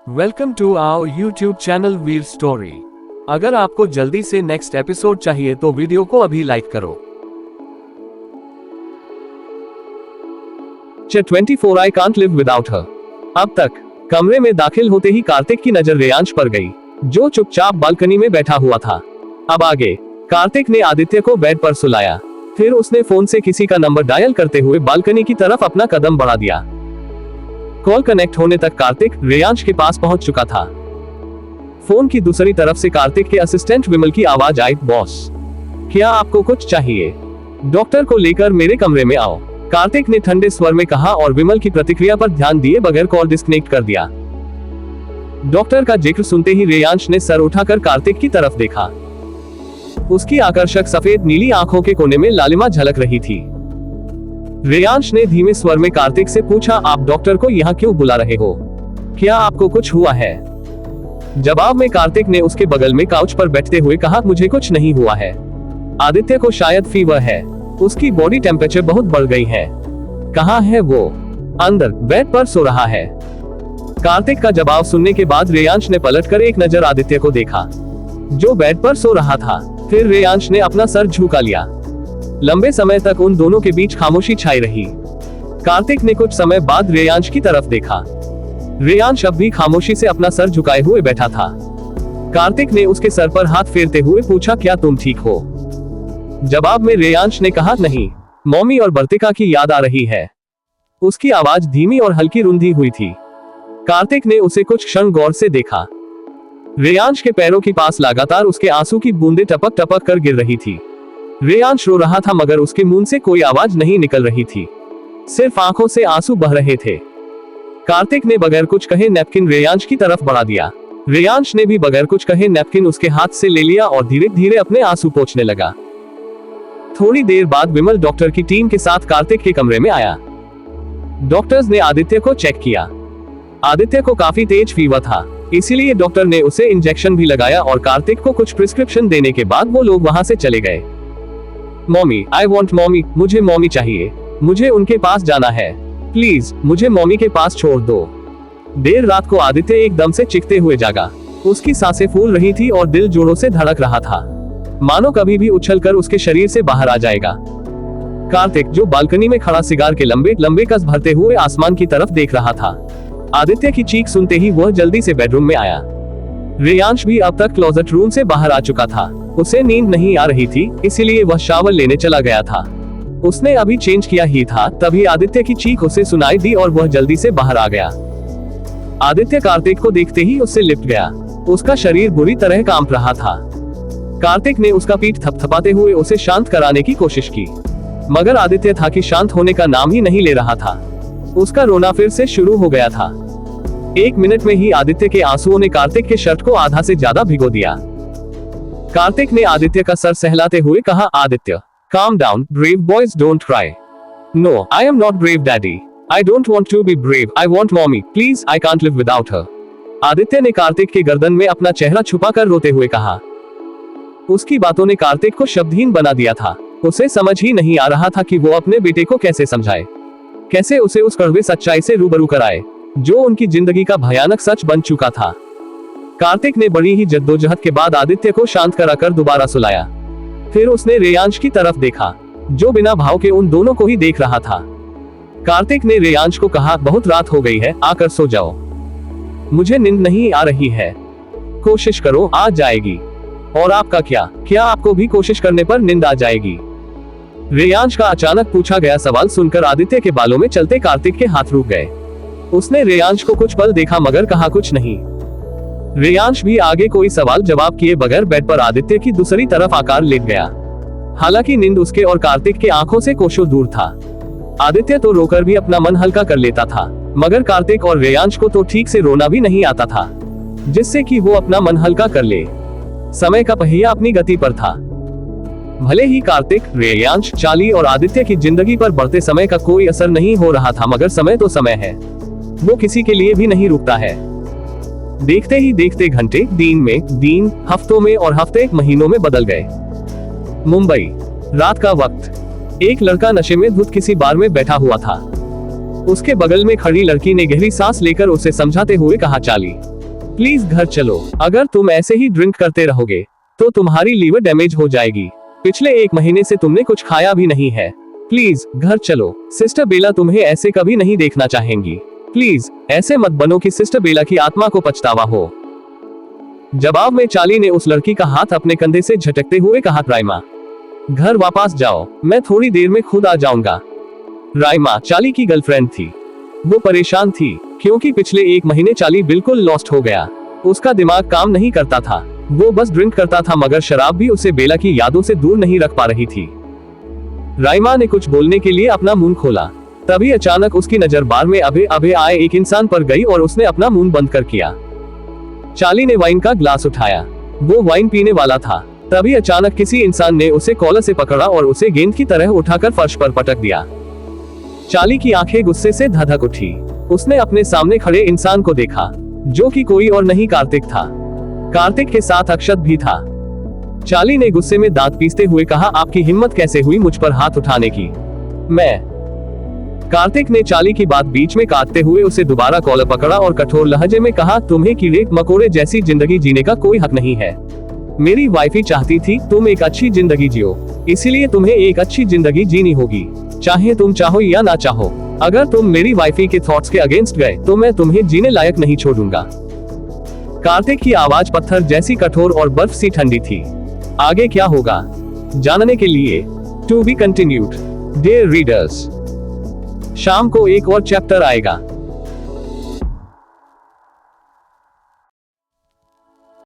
Welcome to our YouTube channel Veer story. अगर आपको जल्दी से नेक्स्ट एपिसोड चाहिए तो वीडियो को अभी लाइक करो। Chat 24 I can't live without her। अब तक कमरे में दाखिल होते ही कार्तिक की नजर रेयांश पर गई, जो चुपचाप बालकनी में बैठा हुआ था। अब आगे कार्तिक ने आदित्य को बेड पर सुलाया, फिर उसने फोन से किसी का नंबर डायल करते हुए बालकनी की तरफ अपना कदम बढ़ा दिया। कॉल कनेक्ट होने तक कार्तिक रेयांश के पास पहुंच चुका था। फोन की दूसरी तरफ से कार्तिक के असिस्टेंट विमल की आवाज आई, बॉस क्या आपको कुछ चाहिए? डॉक्टर को लेकर मेरे कमरे में आओ, कार्तिक ने ठंडे स्वर में कहा और विमल की प्रतिक्रिया पर ध्यान दिए बगैर कॉल डिस्कनेक्ट कर दिया। डॉक्टर का जिक्र सुनते ही रेयांश ने सर उठाकर कार्तिक की तरफ देखा। उसकी आकर्षक सफेद नीली आंखों के कोने में लालिमा झलक रही थी। रेयांश ने धीमे स्वर में कार्तिक से पूछा, आप डॉक्टर को यहाँ क्यों बुला रहे हो? क्या आपको कुछ हुआ है? जवाब में कार्तिक ने उसके बगल में काउच पर बैठते हुए कहा, मुझे कुछ नहीं हुआ है। आदित्य को शायद फीवर है, उसकी बॉडी टेम्परेचर बहुत बढ़ गई है। कहाँ है वो? अंदर बेड पर सो रहा है। कार्तिक का जवाब सुनने के बाद रेयांश ने पलटकर एक नजर आदित्य को देखा, जो बेड पर सो रहा था। फिर रेयांश ने अपना सर झुका लिया। लंबे समय तक उन दोनों के बीच खामोशी छाई रही। कार्तिक ने कुछ समय बाद रेयांश की तरफ देखा। रेयांश अब भी खामोशी से अपना सर झुकाए हुए बैठा था। कार्तिक ने उसके सर पर हाथ फेरते हुए पूछा, क्या तुम ठीक हो? जवाब में रेयांश ने कहा, नहीं, मॉमी और बर्तिका की याद आ रही है। उसकी आवाज धीमी और हल्की रुंधी हुई थी। कार्तिक ने उसे कुछ क्षण गौर से देखा। रेयांश के पैरों के पास लगातार उसके आंसू की बूंदें टपक टपक कर गिर रही थी। रेयांश रो रहा था मगर उसके मुंह से कोई आवाज नहीं निकल रही थी, सिर्फ आंखों से आंसू बह रहे थे। कार्तिक ने बगैर कुछ कहे नैपकिन रेयांश की तरफ बढ़ा दिया। रेयांश ने भी बगैर कुछ कहे नैपकिन उसके हाथ से ले लिया और धीरे धीरे अपने आंसू पोंछने लगा। थोड़ी देर बाद विमल डॉक्टर की टीम के साथ कार्तिक के कमरे में आया। डॉक्टर्स ने आदित्य को चेक किया। आदित्य को काफी तेज फीवर था, इसीलिए डॉक्टर ने उसे इंजेक्शन भी लगाया और कार्तिक को कुछ प्रिस्क्रिप्शन देने के बाद वो लोग वहां से चले गए। मॉमी, आई वॉन्ट मॉमी, मुझे मॉमी चाहिए, मुझे उनके पास जाना है, प्लीज मुझे मॉमी के पास छोड़ दो। देर रात को आदित्य एकदम से चीखते हुए जागा। उसकी सांसें फूल रही थी और दिल जोरों से धड़क रहा था, मानो कभी भी उछलकर उसके शरीर से बाहर आ जाएगा। कार्तिक, जो बालकनी में खड़ा सिगार के लंबे लंबे कस भरते हुए आसमान की तरफ देख रहा था, आदित्य की चीख सुनते ही वह जल्दी से बेडरूम में आया। रेयांश भी अब तक क्लोजेट रूम से बाहर आ चुका था। उसे नींद नहीं आ रही थी, इसीलिए वह शावर लेने चला गया था। उसने अभी चेंज किया ही था, तभी आदित्य की चीख उसे सुनाई दी और वह जल्दी से बाहर आ गया। आदित्य कार्तिक को देखते ही उससे लिपट गया। उसका शरीर बुरी तरह कांप रहा था। कार्तिक ने उसका पीठ थपथपाते हुए उसे शांत कराने की कोशिश की, मगर आदित्य था कि शांत होने का नाम ही नहीं ले रहा था। उसका रोना फिर से शुरू हो गया था। 1 मिनट में ही आदित्य के आंसुओं ने कार्तिक के शर्ट को आधा से ज्यादा भिगो दिया। कार्तिक ने आदित्य का सर सहलाते हुए कहा, Aditya, calm down, brave boys don't cry. No, I am not brave daddy. I don't want to be brave. I want mommy. Please, I can't live without her. Aditya ने कार्तिक के गर्दन में अपना चेहरा छुपाकर रोते हुए कहा। उसकी बातों ने कार्तिक को शब्दहीन बना दिया था। उसे समझ ही नहीं आ रहा था कि वो अपने बेटे को कैसे समझाए, कैसे उसे उस कड़वे सच्चाई से रूबरू कराए, जो उनकी जिंदगी का भयानक सच बन चुका था। कार्तिक ने बड़ी ही जद्दोजहद के बाद आदित्य को शांत कराकर दोबारा सुलाया। फिर उसने रेयांश की तरफ देखा, जो बिना भाव के उन दोनों को ही देख रहा था। कार्तिक ने रेयांश को कहा, बहुत रात हो गई है, आकर सो जाओ, मुझे नींद नहीं आ रही है। कोशिश करो, आ जाएगी। और आपका क्या आपको भी कोशिश करने पर नींद आ जाएगी? रेयांश का अचानक पूछा गया सवाल सुनकर आदित्य के बालों में चलते कार्तिक के हाथ रुक गए। उसने रेयांश को कुछ पल देखा मगर कहा कुछ नहीं। रेयांश भी आगे कोई सवाल जवाब किए बगैर बेड पर आदित्य की दूसरी तरफ आकर लेट गया। हालांकि नींद उसके और कार्तिक के आंखों से कोसों दूर था। आदित्य तो रोकर भी अपना मन हल्का कर लेता था, मगर कार्तिक और रेयांश को तो ठीक से रोना भी नहीं आता था, जिससे कि वो अपना मन हल्का कर ले। समय का पहिया अपनी गति पर था। भले ही कार्तिक, रेयांश, चाली और आदित्य की जिंदगी पर बढ़ते समय का कोई असर नहीं हो रहा था, मगर समय तो समय है, वो किसी के लिए भी नहीं रुकता है। देखते ही देखते घंटे दिन में, दिन हफ्तों में और हफ्ते महीनों में बदल गए। मुंबई, रात का वक्त। एक लड़का नशे में धुत किसी बार में बैठा हुआ था। उसके बगल में खड़ी लड़की ने गहरी सांस लेकर उसे समझाते हुए कहा, चाली, प्लीज घर चलो, अगर तुम ऐसे ही ड्रिंक करते रहोगे तो तुम्हारी लीवर डैमेज हो जाएगी। पिछले 1 महीने से तुमने कुछ खाया भी नहीं है। प्लीज घर चलो। सिस्टर बेला तुम्हें ऐसे कभी नहीं देखना चाहेंगी। प्लीज ऐसे मत बनो कि सिस्टर बेला की आत्मा को पछतावा हो। जवाब में चार्ली ने उस लड़की का हाथ अपने कंधे से झटकते हुए कहा, राइमा घर वापस जाओ, मैं थोड़ी देर में खुद आ जाऊंगा। राइमा चार्ली की गर्लफ्रेंड थी। वो परेशान थी क्योंकि पिछले 1 महीने चार्ली बिल्कुल लॉस्ट हो गया। उसका दिमाग काम नहीं करता था, वो बस ड्रिंक करता था, मगर शराब भी उसे बेला की यादों से दूर नहीं रख पा रही थी। राइमा ने कुछ बोलने के लिए अपना मुंह खोला, तभी अचानक उसकी नजर बार में अभे आए एक इंसान पर गई और उसने अपना मुंह बंद कर किया। चार्ली ने वाइन का ग्लास उठाया, वो वाइन पीने वाला था, तभी अचानक किसी इंसान ने उसे कॉलर से पकड़ा और उसे गेंद की तरह उठाकर फर्श पर पटक दिया। चार्ली की आंखें गुस्से से धधक उठी। उसने अपने सामने खड़े इंसान को देखा, जो कि कोई और नहीं कार्तिक था। कार्तिक के साथ अक्षत भी था। चार्ली ने गुस्से में दांत पीसते हुए कहा, आपकी हिम्मत कैसे हुई मुझ पर हाथ उठाने की? मैं। कार्तिक ने चार्ली की बात बीच में काटते हुए उसे दोबारा कॉलर पकड़ा और कठोर लहजे में कहा, तुम्हें कीड़े मकोड़े जैसी जिंदगी जीने का कोई हक नहीं है। मेरी वाइफी चाहती थी तुम एक अच्छी जिंदगी जियो, इसीलिए तुम्हें एक अच्छी जिंदगी जीनी होगी, चाहे तुम चाहो या ना चाहो। अगर तुम मेरी वाइफी के थॉट्स के अगेंस्ट गए तो मैं तुम्हें जीने लायक नहीं छोड़ूंगा। कार्तिक की आवाज पत्थर जैसी कठोर और बर्फ सी ठंडी थी। आगे क्या होगा जानने के लिए to be continued dear readers. शाम को एक और चैप्टर आएगा।